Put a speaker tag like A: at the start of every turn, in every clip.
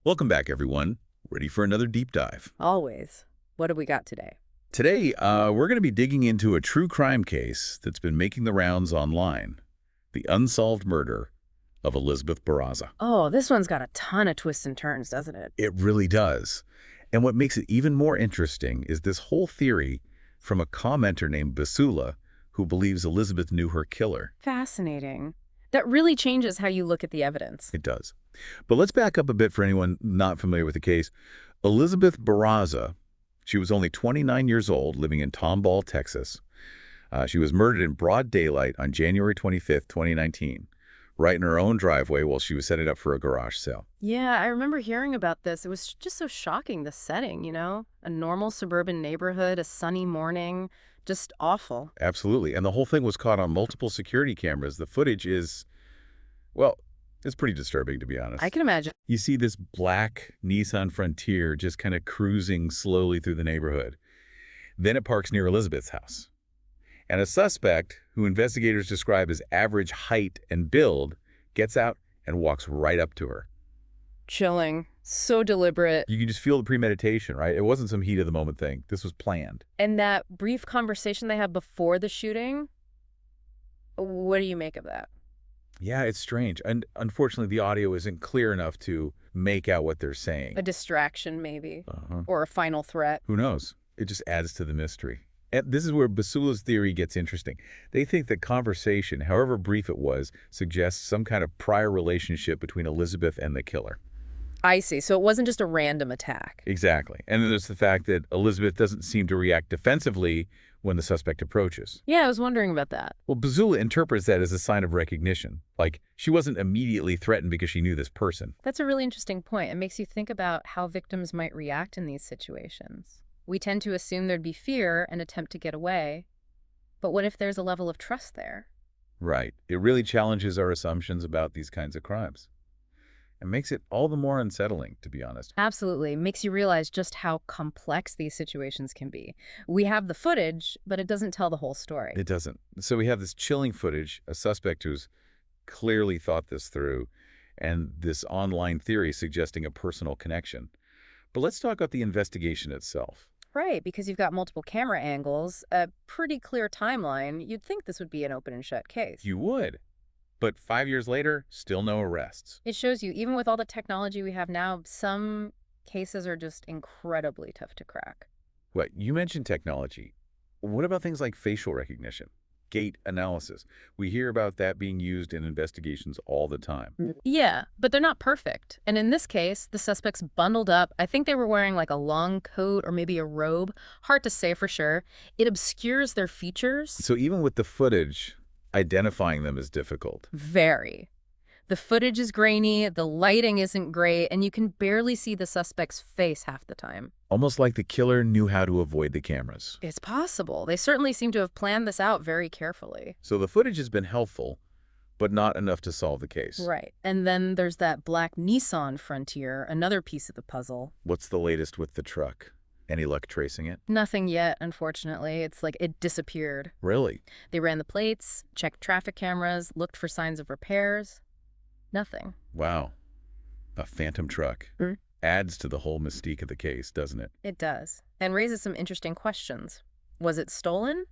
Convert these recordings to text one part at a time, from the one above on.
A: Welcome back, everyone. Ready for another deep dive.
B: Always. What have we got today?
A: Today, we're going to be digging into a true crime case that's been making the rounds online. The unsolved murder of Elizabeth Barraza.
B: Oh, this one's got a ton of twists and turns, doesn't it?
A: It really does. And what makes it even more interesting is this whole theory from a commenter named Basula, who believes Elizabeth knew her killer.
B: Fascinating. That really changes how you look at the evidence.
A: It does. But let's back up a bit for anyone not familiar with the case. Elizabeth Barraza, she was only 29 years old, living in Tomball, Texas. She was murdered in broad daylight on January 25th, 2019, right in her own driveway while she was setting up for a garage sale.
B: Yeah, I remember hearing about this. It was just so shocking, the setting, you know? A normal suburban neighborhood, a sunny morning, just awful.
A: Absolutely. And the whole thing was caught on multiple security cameras. The footage is, well, it's pretty disturbing, to be honest.
B: I can imagine.
A: You see this black Nissan Frontier just kind of cruising slowly through the neighborhood. Then it parks near Elizabeth's house. And a suspect, who investigators describe as average height and build, gets out and walks right up to her.
B: Chilling. So deliberate.
A: You can just feel the premeditation, right? It wasn't some heat-of-the-moment thing. This was planned.
B: And that brief conversation they had before the shooting, what do you make of that?
A: Yeah, it's strange. And unfortunately, the audio isn't clear enough to make out what they're saying.
B: A distraction, maybe?
A: Uh-huh.
B: Or a final threat?
A: Who knows? It just adds to the mystery. And this is where Basula's theory gets interesting. They think the conversation, however brief it was, suggests some kind of prior relationship between Elizabeth and the killer.
B: I see. So it wasn't just a random attack.
A: Exactly. And then there's the fact that Elizabeth doesn't seem to react defensively when the suspect approaches.
B: Yeah, I was wondering about that.
A: Well, Basula interprets that as a sign of recognition. Like, she wasn't immediately threatened because she knew this person.
B: That's a really interesting point. It makes you think about how victims might react in these situations. We tend to assume there'd be fear and attempt to get away. But what if there's a level of trust there?
A: Right. It really challenges our assumptions about these kinds of crimes. It makes it all the more unsettling, to be honest.
B: Absolutely. Makes you realize just how complex these situations can be. We have the footage, but it doesn't tell the whole story.
A: It doesn't. So we have this chilling footage, a suspect who's clearly thought this through, and this online theory suggesting a personal connection. But let's talk about the investigation itself.
B: Right, because you've got multiple camera angles, a pretty clear timeline. You'd think this would be an open and shut case.
A: You would. But 5 years later, still no arrests.
B: It shows you, even with all the technology we have now, some cases are just incredibly tough to crack.
A: What, you mentioned technology. What about things like facial recognition, gait analysis? We hear about that being used in investigations all the time.
B: Yeah, but they're not perfect. And in this case, the suspects bundled up. I think they were wearing like a long coat or maybe a robe. Hard to say for sure. It obscures their features.
A: So even with the footage, identifying them is difficult.
B: Very. The footage is grainy, the lighting isn't great, and you can barely see the suspect's face half the time.
A: Almost like the killer knew how to avoid the cameras.
B: It's possible. They certainly seem to have planned this out very carefully.
A: So the footage has been helpful, but not enough to solve the case.
B: Right. And then there's that black Nissan Frontier, another piece of the puzzle.
A: What's the latest with the truck? Any luck tracing it?
B: Nothing yet, unfortunately. It's like it disappeared.
A: Really?
B: They ran the plates, checked traffic cameras, looked for signs of repairs. Nothing.
A: Wow. A phantom truck. Adds to the whole mystique of the case, doesn't it?
B: It does. And raises some interesting questions. Was it stolen?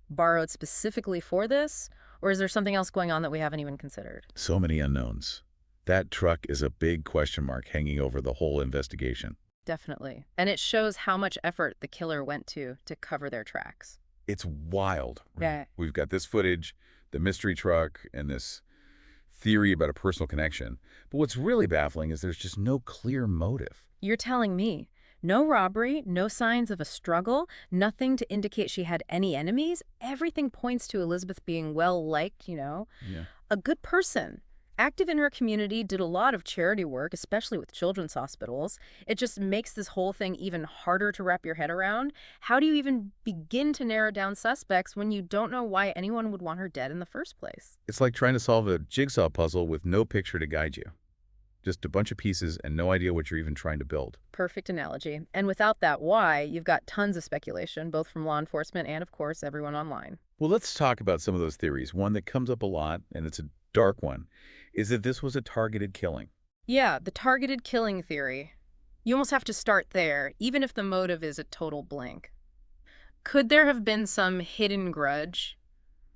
B: Borrowed specifically for this? Or is there something else going on that we haven't even considered?
A: So many unknowns. That truck is a big question mark hanging over the whole investigation.
B: Definitely. And it shows how much effort the killer went to cover their tracks.
A: It's wild.
B: Yeah.
A: We've got this footage, the mystery truck, and this theory about a personal connection. But what's really baffling is there's just no clear motive.
B: You're telling me no robbery, no signs of a struggle, nothing to indicate she had any enemies? Everything points to Elizabeth being well-liked, you know?
A: Yeah.
B: A good person. Active in her community, did a lot of charity work, especially with children's hospitals. It just makes this whole thing even harder to wrap your head around. How do you even begin to narrow down suspects when you don't know why anyone would want her dead in the first place?
A: It's like trying to solve a jigsaw puzzle with no picture to guide you. Just a bunch of pieces and no idea what you're even trying to build.
B: Perfect analogy. And without that why, you've got tons of speculation, both from law enforcement and, of course, everyone online.
A: Well, let's talk about some of those theories. One that comes up a lot, and it's a dark one, is that this was a targeted killing.
B: Yeah, the targeted killing theory. You almost have to start there, even if the motive is a total blank. Could there have been some hidden grudge?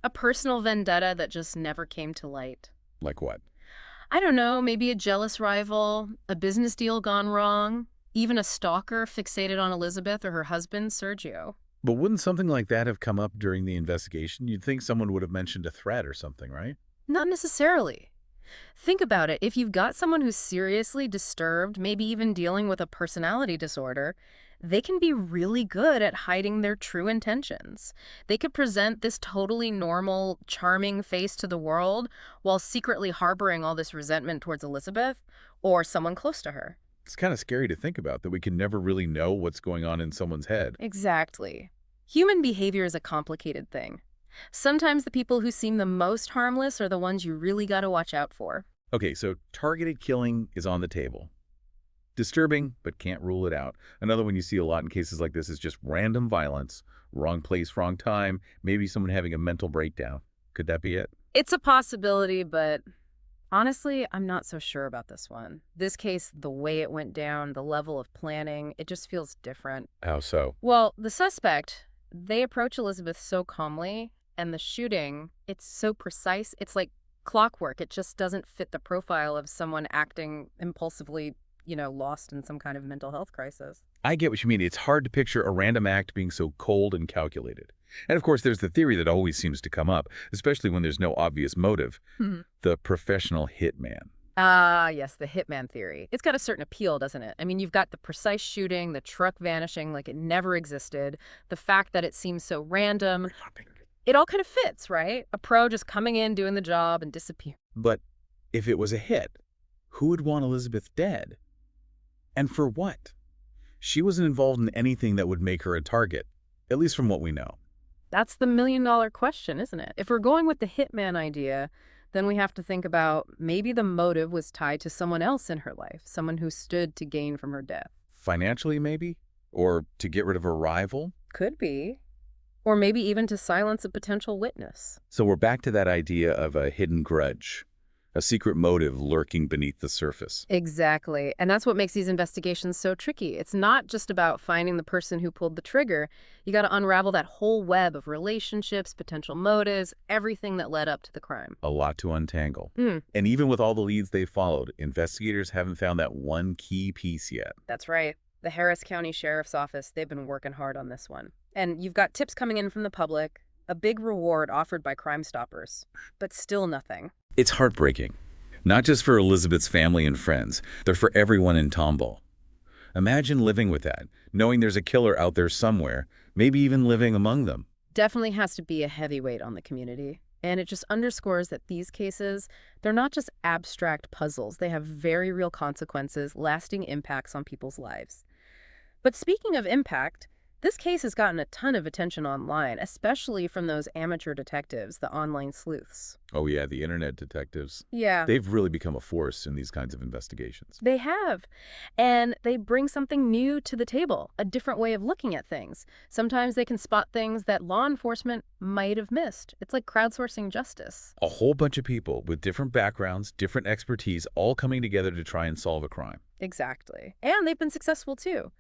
B: A personal vendetta that just never came to light?
A: Like what?
B: I don't know, maybe a jealous rival, a business deal gone wrong, even a stalker fixated on Elizabeth or her husband, Sergio.
A: But wouldn't something like that have come up during the investigation? You'd think someone would have mentioned a threat or something, right?
B: Not necessarily. Think about it. If you've got someone who's seriously disturbed, maybe even dealing with a personality disorder, they can be really good at hiding their true intentions. They could present this totally normal, charming face to the world while secretly harboring all this resentment towards Elizabeth or someone close to her.
A: It's kind of scary to think about that we can never really know what's going on in someone's head.
B: Exactly. Human behavior is a complicated thing. Sometimes the people who seem the most harmless are the ones you really got to watch out for.
A: Okay, so targeted killing is on the table. Disturbing, but can't rule it out. Another one you see a lot in cases like this is just random violence, wrong place, wrong time, maybe someone having a mental breakdown. Could that be it?
B: It's a possibility, but honestly, I'm not so sure about this one. This case, the way it went down, the level of planning, it just feels different.
A: How so?
B: Well, the suspect, they approach Elizabeth so calmly, and the shooting, it's so precise. It's like clockwork. It just doesn't fit the profile of someone acting impulsively, lost in some kind of mental health crisis.
A: I get what you mean. It's hard to picture a random act being so cold and calculated. And of course, there's the theory that always seems to come up, especially when there's no obvious motive, the professional hitman.
B: Ah, yes, the hitman theory. It's got a certain appeal, doesn't it? I mean, you've got the precise shooting, the truck vanishing like it never existed, the fact that it seems so random. It all kind of fits, right? A pro just coming in, doing the job, and disappearing.
A: But if it was a hit, who would want Elizabeth dead? And for what? She wasn't involved in anything that would make her a target, at least from what we know.
B: That's the million-dollar question, isn't it? If we're going with the hitman idea, then we have to think about maybe the motive was tied to someone else in her life, someone who stood to gain from her death.
A: Financially, maybe? Or to get rid of a rival?
B: Could be. Or maybe even to silence a potential witness.
A: So we're back to that idea of a hidden grudge, a secret motive lurking beneath the surface.
B: Exactly. And that's what makes these investigations so tricky. It's not just about finding the person who pulled the trigger. You got to unravel that whole web of relationships, potential motives, everything that led up to the crime.
A: A lot to untangle.
B: Mm,
A: And even with all the leads they followed, investigators haven't found that one key piece yet.
B: that's right. The Harris County Sheriff's Office, they've been working hard on this one. And you've got tips coming in from the public, a big reward offered by Crime Stoppers, but still nothing.
A: It's heartbreaking. Not just for Elizabeth's family and friends, they're for everyone in Tomball. Imagine living with that, knowing there's a killer out there somewhere, maybe even living among them.
B: Definitely has to be a heavyweight on the community. And it just underscores that these cases, they're not just abstract puzzles. They have very real consequences, lasting impacts on people's lives. But speaking of impact, this case has gotten a ton of attention online, especially from those amateur detectives, the online sleuths.
A: Oh yeah, the internet detectives.
B: Yeah,
A: They've really become a force in these kinds of investigations.
B: they have. And they bring something new to the table, a different way of looking at things. Sometimes they can spot things that law enforcement might have missed. It's like crowdsourcing justice.
A: A whole bunch of people with different backgrounds, different expertise, all coming together to try and solve a crime.
B: Exactly. And they've been successful too,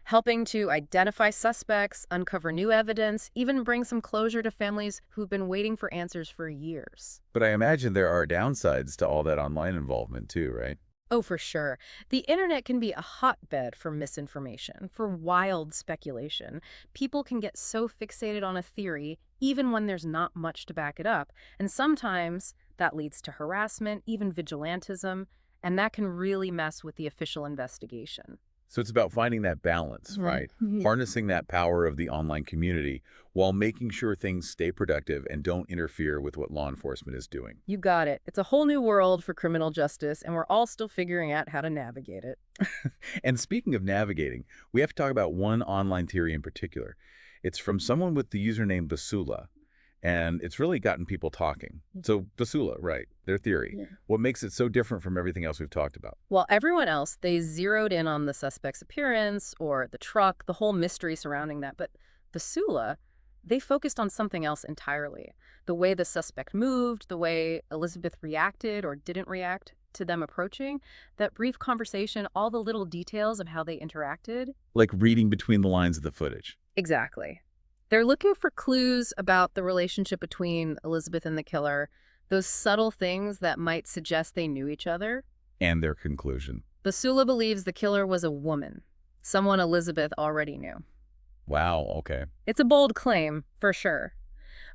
B: helping to identify suspects, uncover new evidence, even bring some closure to families who've been waiting for answers for years.
A: But I imagine there are downsides to all that online involvement too, right?
B: Oh, for sure. The internet can be a hotbed for misinformation, for wild speculation. People can get so fixated on a theory, even when there's not much to back it up. And sometimes that leads to harassment, even vigilantism, and that can really mess with the official investigation.
A: So it's about finding that balance, right?
B: Mhm.
A: Harnessing that power of the online community while making sure things stay productive and don't interfere with what law enforcement is doing.
B: You got it. It's a whole new world for criminal justice, and we're all still figuring out how to navigate it.
A: And speaking of navigating, we have to talk about one online theory in particular. It's from someone with the username Basula, and it's really gotten people talking. So Basula, right, their theory.
B: Yeah.
A: What makes it so different from everything else we've talked about?
B: While everyone else, they zeroed in on the suspect's appearance or the truck, the whole mystery surrounding that. But Basula, they focused on something else entirely. The way the suspect moved, the way Elizabeth reacted or didn't react to them approaching, that brief conversation, all the little details of how they interacted.
A: Like reading between the lines of the footage.
B: Exactly. They're looking for clues about the relationship between Elizabeth and the killer, those subtle things that might suggest they knew each other.
A: And their conclusion.
B: Basula believes the killer was a woman, someone Elizabeth already knew.
A: Wow, okay.
B: It's a bold claim, for sure.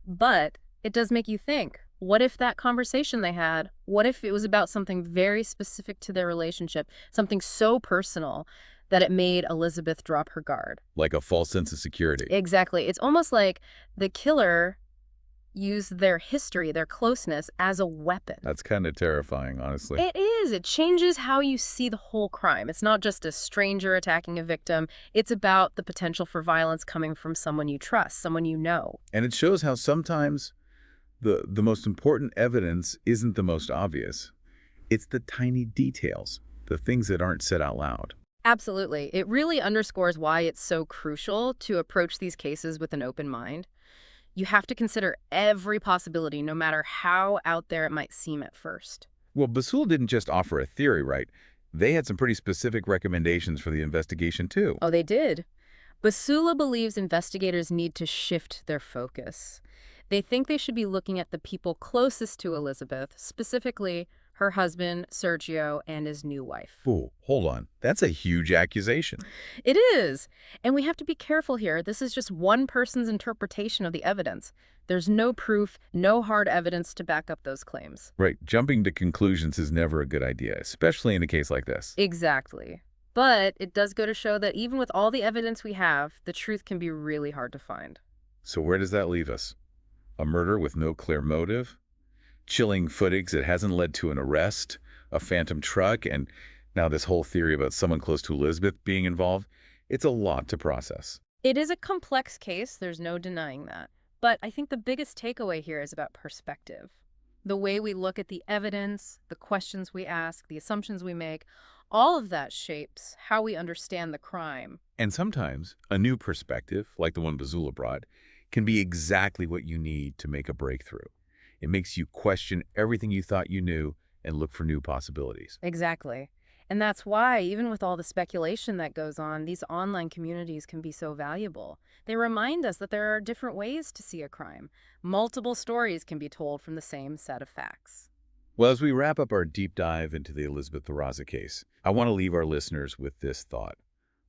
B: But it does make you think, what if that conversation they had, what if it was about something very specific to their relationship, something so personal that it made Elizabeth drop her guard?
A: Like a false sense of security.
B: Exactly. It's almost like the killer used their history, their closeness, as a weapon.
A: That's kind of terrifying, honestly.
B: It is. It changes how you see the whole crime. It's not just a stranger attacking a victim. It's about the potential for violence coming from someone you trust, someone you know.
A: And it shows how sometimes the most important evidence isn't the most obvious. It's the tiny details, the things that aren't said out loud.
B: Absolutely. It really underscores why it's so crucial to approach these cases with an open mind. You have to consider every possibility, no matter how out there it might seem at first.
A: Well, Basul didn't just offer a theory, right? They had some pretty specific recommendations for the investigation, too.
B: Oh, they did. Basula believes investigators need to shift their focus. They think they should be looking at the people closest to Elizabeth, specifically her husband, Sergio, and his new wife.
A: Ooh, hold on. That's a huge accusation.
B: It is. And we have to be careful here. This is just one person's interpretation of the evidence. There's no proof, no hard evidence to back up those claims.
A: Right. Jumping to conclusions is never a good idea, especially in a case like this.
B: Exactly. But it does go to show that even with all the evidence we have, the truth can be really hard to find.
A: So where does that leave us? A murder with no clear motive? Chilling footage that hasn't led to an arrest? A phantom truck? And now this whole theory about someone close to Elizabeth being involved? It's a lot to process.
B: It is a complex case, there's no denying that. But I think the biggest takeaway here is about perspective. The way we look at the evidence, the questions we ask, the assumptions we make, all of that shapes how we understand the crime.
A: And sometimes a new perspective, like the one Bazula brought, can be exactly what you need to make a breakthrough. It makes you question everything you thought you knew and look for new possibilities.
B: Exactly. And that's why, even with all the speculation that goes on, these online communities can be so valuable. They remind us that there are different ways to see a crime. Multiple stories can be told from the same set of facts.
A: Well, as we wrap up our deep dive into the Elizabeth Barraza case, I want to leave our listeners with this thought.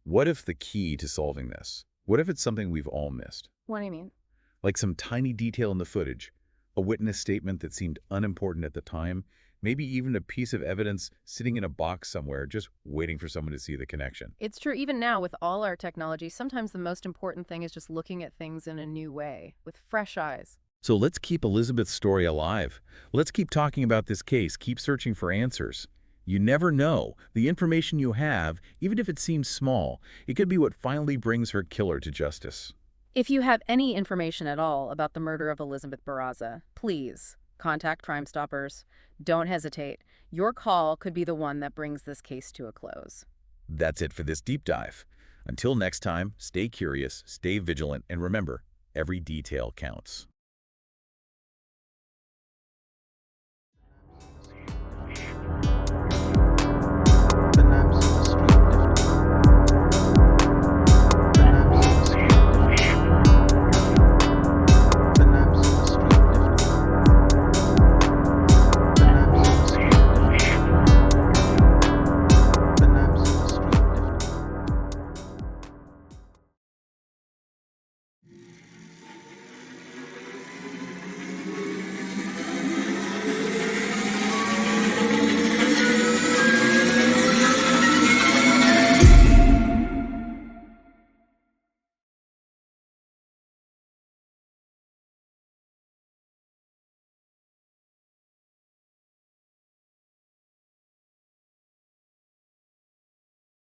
A: What if the key to solving this? What if it's something we've all missed?
B: What do you mean?
A: Like some tiny detail in the footage, a witness statement that seemed unimportant at the time, maybe even a piece of evidence sitting in a box somewhere just waiting for someone to see the connection.
B: It's true, even now with all our technology, sometimes the most important thing is just looking at things in a new way, with fresh eyes.
A: So let's keep Elizabeth's story alive. Let's keep talking about this case, keep searching for answers. You never know. The information you have, even if it seems small, it could be what finally brings her killer to justice.
B: If you have any information at all about the murder of Elizabeth Barraza, please contact Crime Stoppers. Don't hesitate. Your call could be the one that brings this case to a close.
A: That's it for this deep dive. Until next time, stay curious, stay vigilant, and remember, every detail counts.